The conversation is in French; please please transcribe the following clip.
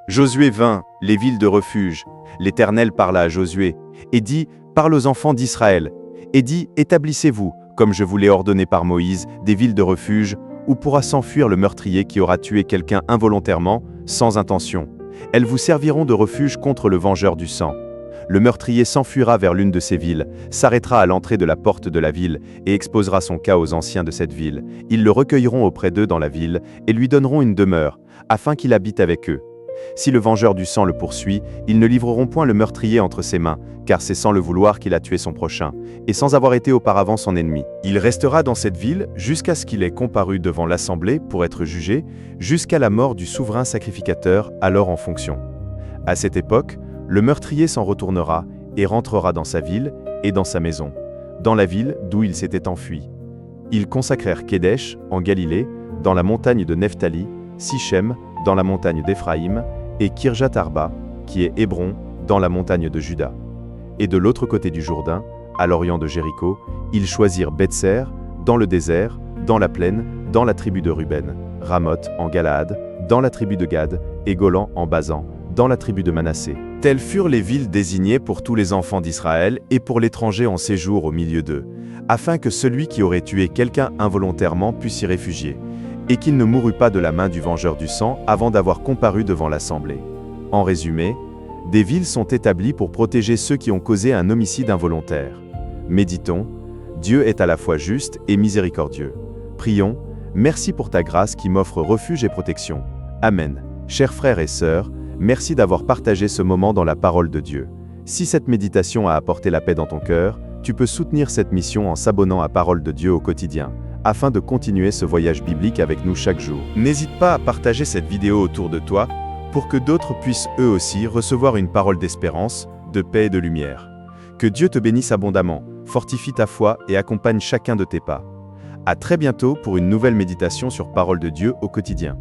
Josué vint, les villes de refuge. L'Éternel parla à Josué, et dit, parle aux enfants d'Israël, et dit, établissez-vous, comme je vous l'ai ordonné par Moïse, des villes de refuge, où pourra s'enfuir le meurtrier qui aura tué quelqu'un involontairement, sans intention. Elles vous serviront de refuge contre le vengeur du sang. Le meurtrier s'enfuira vers l'une de ces villes, s'arrêtera à l'entrée de la porte de la ville et exposera son cas aux anciens de cette ville. Ils le recueilleront auprès d'eux dans la ville et lui donneront une demeure, afin qu'il habite avec eux. Si le vengeur du sang le poursuit, ils ne livreront point le meurtrier entre ses mains, car c'est sans le vouloir qu'il a tué son prochain, et sans avoir été auparavant son ennemi. Il restera dans cette ville jusqu'à ce qu'il ait comparu devant l'assemblée pour être jugé, jusqu'à la mort du souverain sacrificateur alors en fonction. À cette époque, le meurtrier s'en retournera et rentrera dans sa ville et dans sa maison, dans la ville d'où il s'était enfui. Ils consacrèrent Kédesh, en Galilée, dans la montagne de Nephtali, Sichem, dans la montagne d'Éphraïm, et Kirjat Arba, qui est Hébron, dans la montagne de Juda. Et de l'autre côté du Jourdain, à l'orient de Jéricho, ils choisirent Bethser, dans le désert, dans la plaine, dans la tribu de Ruben, Ramoth en Galaad, dans la tribu de Gad, et Golan en Basan, dans la tribu de Manassé. Telles furent les villes désignées pour tous les enfants d'Israël et pour l'étranger en séjour au milieu d'eux, afin que celui qui aurait tué quelqu'un involontairement puisse s'y réfugier, et qu'il ne mourût pas de la main du vengeur du sang avant d'avoir comparu devant l'assemblée. En résumé, des villes sont établies pour protéger ceux qui ont causé un homicide involontaire. Méditons, Dieu est à la fois juste et miséricordieux. Prions, merci pour ta grâce qui m'offre refuge et protection. Amen. Chers frères et sœurs, merci d'avoir partagé ce moment dans la parole de Dieu. Si cette méditation a apporté la paix dans ton cœur, tu peux soutenir cette mission en s'abonnant à Parole de Dieu au quotidien, afin de continuer ce voyage biblique avec nous chaque jour. N'hésite pas à partager cette vidéo autour de toi, pour que d'autres puissent eux aussi recevoir une parole d'espérance, de paix et de lumière. Que Dieu te bénisse abondamment, fortifie ta foi et accompagne chacun de tes pas. À très bientôt pour une nouvelle méditation sur Parole de Dieu au quotidien.